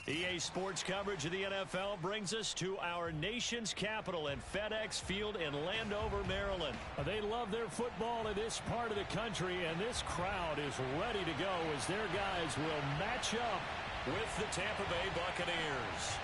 EA Sports coverage of the NFL brings us to our nation's capital at FedEx Field in Landover, Maryland. They love their football in this part of the country, and this crowd is ready to go as their guys will match up with the Tampa Bay Buccaneers.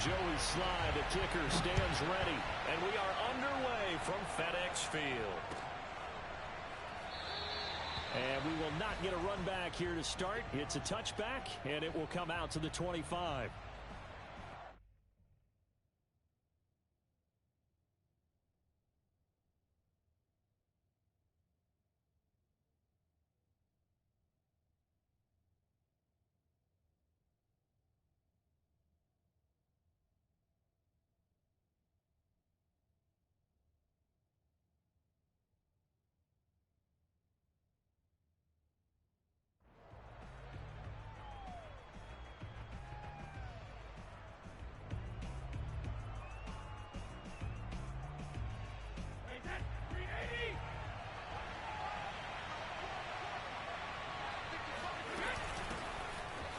Joey Sly, the kicker, stands ready, and we are underway from FedEx Field. And we will not get a run back here to start. It's a touchback, and it will come out to the 25.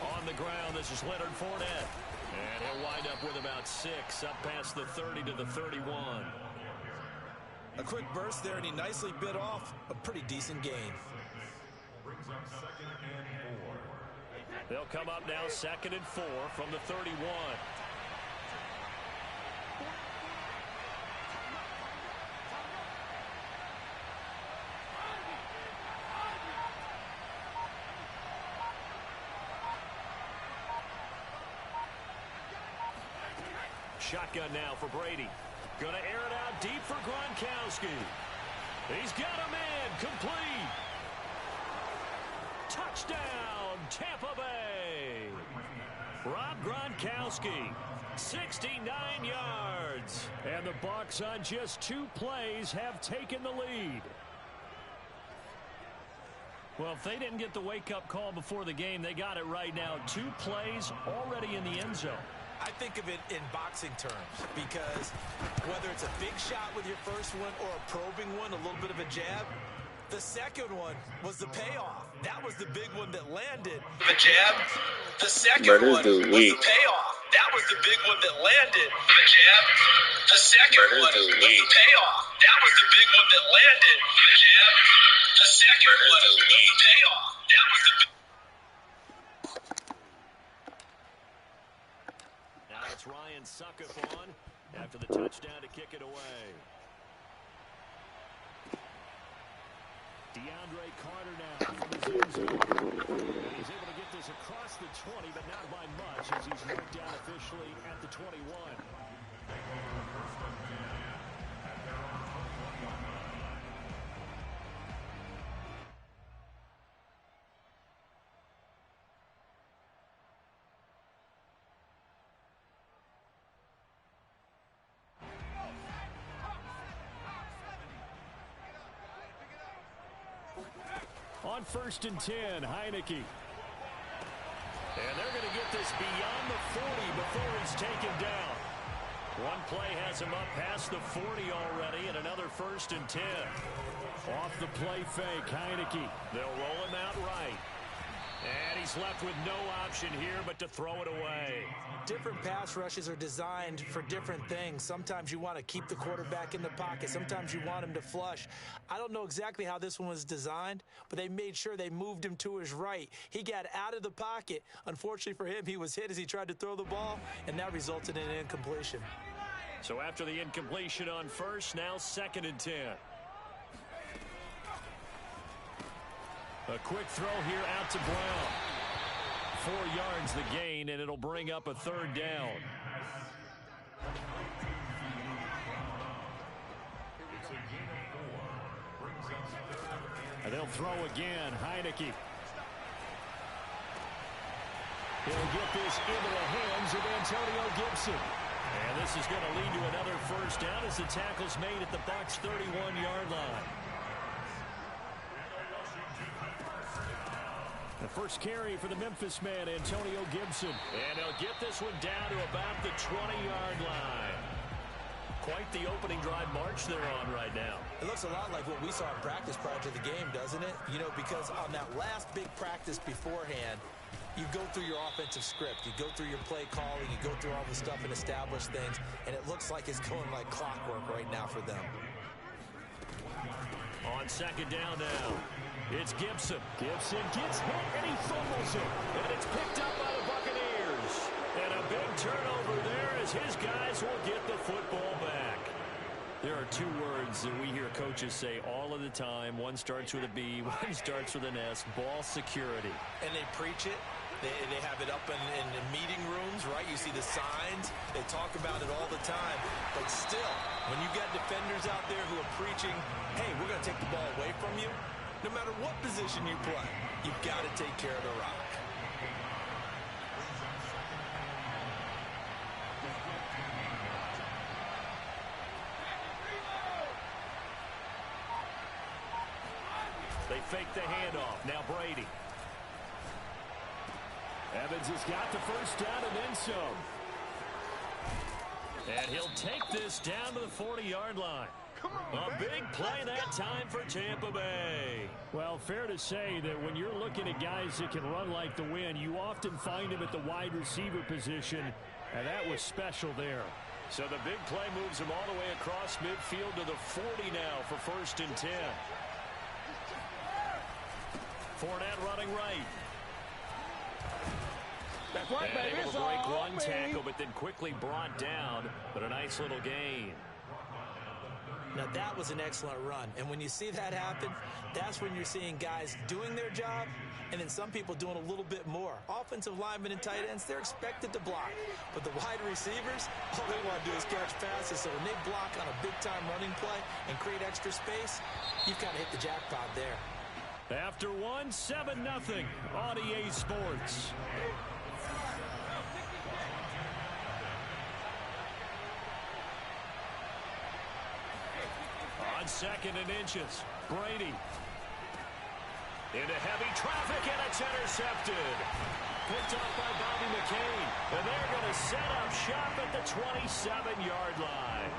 On the ground, this is Leonard Fournette. And he'll wind up with about 6, up past the 30 to the 31. A quick burst there, and he nicely bit off a pretty decent gain. They'll come up now 2nd and 4 from the 31. Shotgun now for Brady. Going to air it out deep for Gronkowski. He's got a man complete. Touchdown, Tampa Bay. Rob Gronkowski, 69 yards. And the Bucs on just 2 plays have taken the lead. Well, if they didn't get the wake-up call before the game, they got it right now. 2 plays already in the end zone. I think of it in boxing terms because whether it's a big shot with your first one or a probing one, a little bit of a jab, the second one was the payoff. That was the big one that landed. The jab, the second one was the payoff. That was the big one that landed. The jab, the second one was the payoff. That was the big one that landed. The jab, the second one was the payoff. That was the big. It's Ryan Suckup on after the touchdown to kick it away. DeAndre Carter now from his end zone. He's able to get this across the 20, but not by much as he's knocked down officially at the 21. On 1st and 10, Heineke. And they're going to get this beyond the 40 before he's taken down. One play has him up past the 40 already, and another 1st and 10. Off the play fake, Heineke. They'll roll him out right. And he's left with no option here but to throw it away. Different pass rushes are designed for different things. Sometimes you want to keep the quarterback in the pocket. Sometimes you want him to flush. I don't know exactly how this one was designed, but they made sure they moved him to his right. He got out of the pocket. Unfortunately for him, he was hit as he tried to throw the ball, and that resulted in an incompletion. So after the incompletion on 1st, now 2nd and 10. A quick throw here out to Brown. 4 yards the gain, and it'll bring up a 3rd down. And they'll throw again. Heineke. He'll get this into the hands of Antonio Gibson. And this is going to lead to another 1st down as the tackle's made at the Bucs' 31-yard line. The first carry for the Memphis man, Antonio Gibson. And he'll get this one down to about the 20-yard line. Quite the opening drive march they're on right now. It looks a lot like what we saw in practice prior to the game, doesn't it? You know, because on that last big practice beforehand, you go through your offensive script. You go through your play calling. You go through all the stuff and establish things. And it looks like it's going like clockwork right now for them. On second down now, it's Gibson. Gibson gets hit and he fumbles it. And it's picked up by the Buccaneers. And a big turnover there as his guys will get the football back. There are two words that we hear coaches say all of the time. One starts with a B, one starts with an S. Ball security. And they preach it. They have it up in meeting rooms, right? You see the signs. They talk about it all the time. But still, when you got defenders out there who are preaching, hey, we're going to take the ball away from you, no matter what position you play, you've got to take care of the rock. They fake the handoff. Now Brady. Evans has got the first down and then some. And he'll take this down to the 40-yard line. A big play that time for Tampa Bay. Well, fair to say that when you're looking at guys that can run like the wind, you often find them at the wide receiver position, and that was special there. So the big play moves him all the way across midfield to the 40 now for 1st and 10. Fournette running right. That's right, baby. Able to break one tackle, but then quickly brought down. But a nice little gain. Now, that was an excellent run. And when you see that happen, that's when you're seeing guys doing their job and then some people doing a little bit more. Offensive linemen and tight ends, they're expected to block. But the wide receivers, all they want to do is catch passes. So when they block on a big-time running play and create extra space, you've kind of hit the jackpot there. After one, 7-0 on EA Sports. On 2nd and inches, Brady. Into heavy traffic, and it's intercepted. Picked up by Bobby McCain. And they're going to set up shop at the 27-yard line.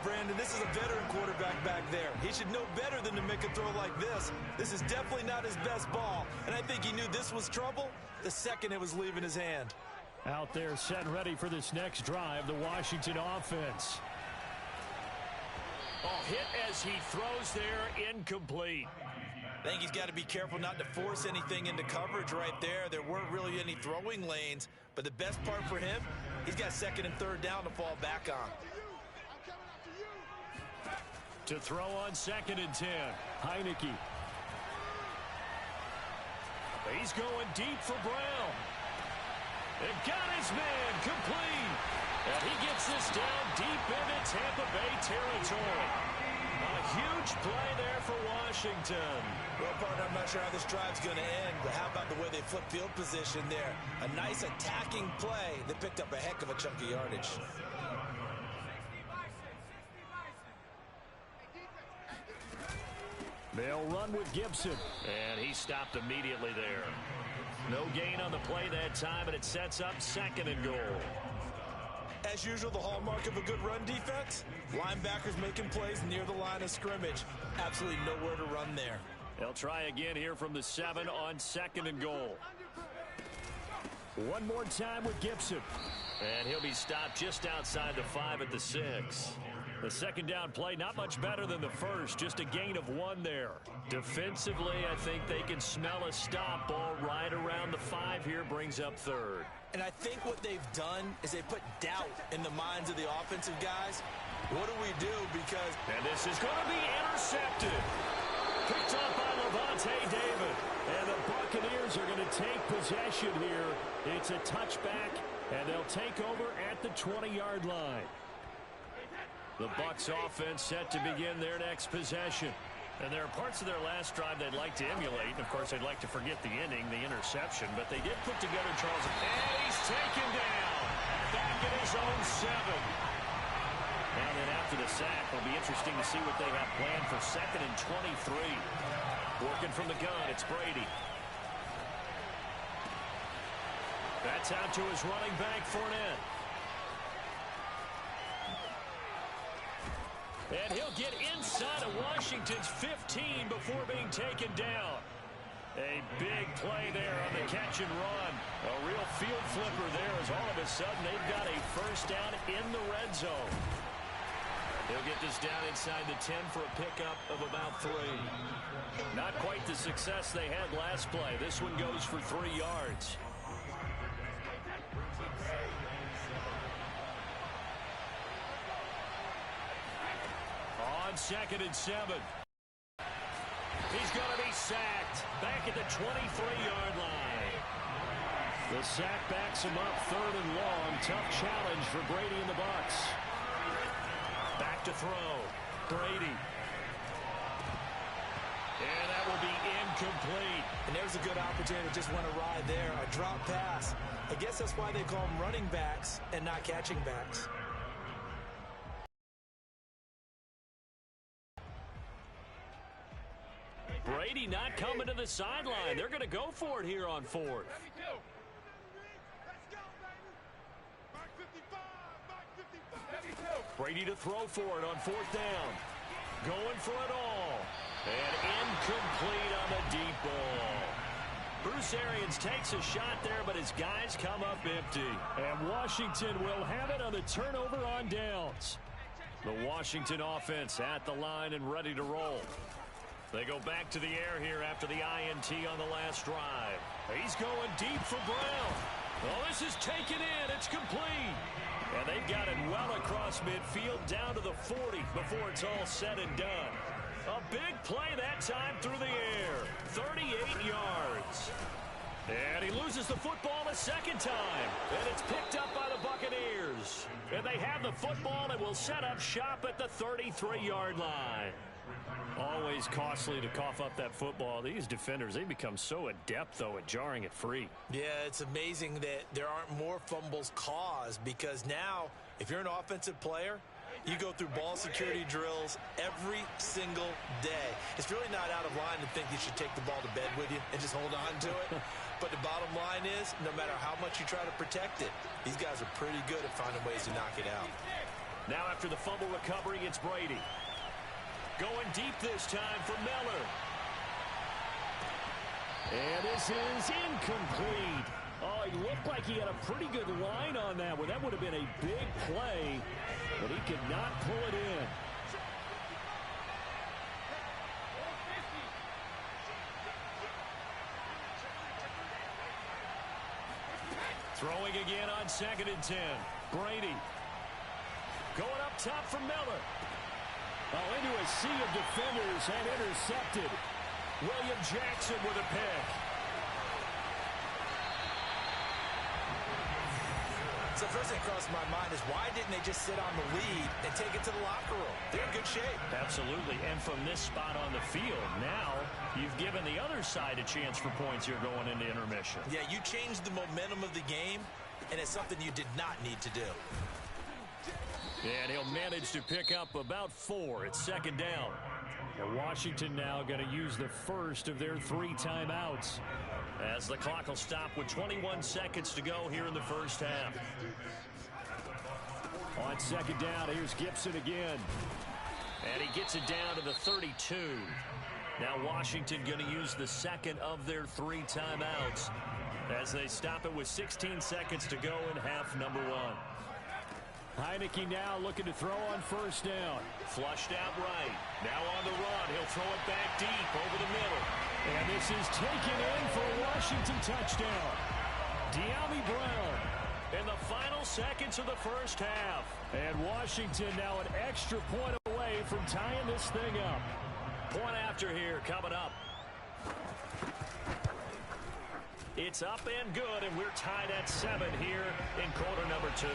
Brandon, this is a veteran quarterback back there. He should know better than to make a throw like this. This is definitely not his best ball. And I think he knew this was trouble the second it was leaving his hand. Out there set and ready for this next drive, the Washington offense. Oh, hit as he throws there, incomplete. I think he's got to be careful not to force anything into coverage right there. There weren't really any throwing lanes. But the best part for him, he's got 2nd and 3rd down to fall back on. To throw on 2nd and 10, Heineke. He's going deep for Brown. And got his man complete. And he gets this down deep into Tampa Bay territory. A huge play there for Washington. Well, partner, I'm not sure how this drive's going to end, but how about the way they flip field position there? A nice attacking play that picked up a heck of a chunk of yardage. They'll run with Gibson. And he stopped immediately there. No gain on the play that time, and it sets up 2nd and goal. As usual, the hallmark of a good run defense, linebackers making plays near the line of scrimmage. Absolutely nowhere to run there. They'll try again here from the 7 on 2nd and goal. One more time with Gibson. And he'll be stopped just outside the 5 at the 6. The 2nd down play, not much better than the first, just a gain of 1 there. Defensively, I think they can smell a stop. Ball right around the 5 here, brings up 3rd. And I think what they've done is they put doubt in the minds of the offensive guys. What do we do? Because... And this is going to be intercepted. Picked up by Levante David. And the Buccaneers are going to take possession here. It's a touchback, and they'll take over at the 20-yard line. The Bucs offense set to begin their next possession. And there are parts of their last drive they'd like to emulate. And, of course, they'd like to forget the ending, the interception. But they did put together Charles. And he's taken down. Back at his own 7. And then after the sack, it'll be interesting to see what they have planned for 2nd and 23. Working from the gun, it's Brady. That's out to his running back, Fournette. And he'll get inside of Washington's 15 before being taken down. A big play there on the catch and run. A real field flipper there as all of a sudden they've got a first down in the red zone. He'll get this down inside the 10 for a pickup of about 3. Not quite the success they had last play. This one goes for 3 yards. On 2nd and 7. He's going to be sacked back at the 23-yard line. The sack backs him up 3rd and long. Tough challenge for Brady and the Bucs. Back to throw. Brady. And that will be incomplete. And there's a good opportunity. Just went awry there. A drop pass. I guess that's why they call them running backs and not catching backs. Brady not coming to the sideline. They're going to go for it here on 4th. Brady to throw for it on 4th down. Going for it all. And incomplete on the deep ball. Bruce Arians takes a shot there, but his guys come up empty. And Washington will have it on the turnover on downs. The Washington offense at the line and ready to roll. They go back to the air here after the INT on the last drive. He's going deep for Brown. Oh, this is taken in. It's complete. And they've got it well across midfield down to the 40 before it's all said and done. A big play that time through the air. 38 yards. And he loses the football a second time. And it's picked up by the Buccaneers. And they have the football and will set up shop at the 33-yard line. Always costly to cough up that football. These defenders, they become so adept, though, at jarring it free. Yeah, it's amazing that there aren't more fumbles caused because now, if you're an offensive player, you go through ball security drills every single day. It's really not out of line to think you should take the ball to bed with you and just hold on to it. But the bottom line is, no matter how much you try to protect it, these guys are pretty good at finding ways to knock it out. Now after the fumble recovery, it's Brady. Going deep this time for Miller. And this is incomplete. Oh, he looked like he had a pretty good line on that one. That would have been a big play, but he could not pull it in. Throwing again on 2nd and 10. Brady. Going up top for Miller. Oh, into a sea of defenders and intercepted. William Jackson with a pick. So first thing across my mind is why didn't they just sit on the lead and take it to the locker room? They're in good shape. Absolutely. And from this spot on the field, now you've given the other side a chance for points here going into intermission. Yeah, you changed the momentum of the game, and it's something you did not need to do. And he'll manage to pick up about 4. It's 2nd down. And Washington now going to use the first of their 3 timeouts as the clock will stop with 21 seconds to go here in the first half. On 2nd down, here's Gibson again. And he gets it down to the 32. Now Washington going to use the 2nd of their 3 timeouts as they stop it with 16 seconds to go in half number 1. Heineke now looking to throw on 1st down. Flushed out right. Now on the run. He'll throw it back deep over the middle. And this is taken in for a Washington touchdown. De'Ami Brown in the final seconds of the first half. And Washington now an extra point away from tying this thing up. Point after here coming up. It's up and good, and we're tied at 7 here in quarter number 2.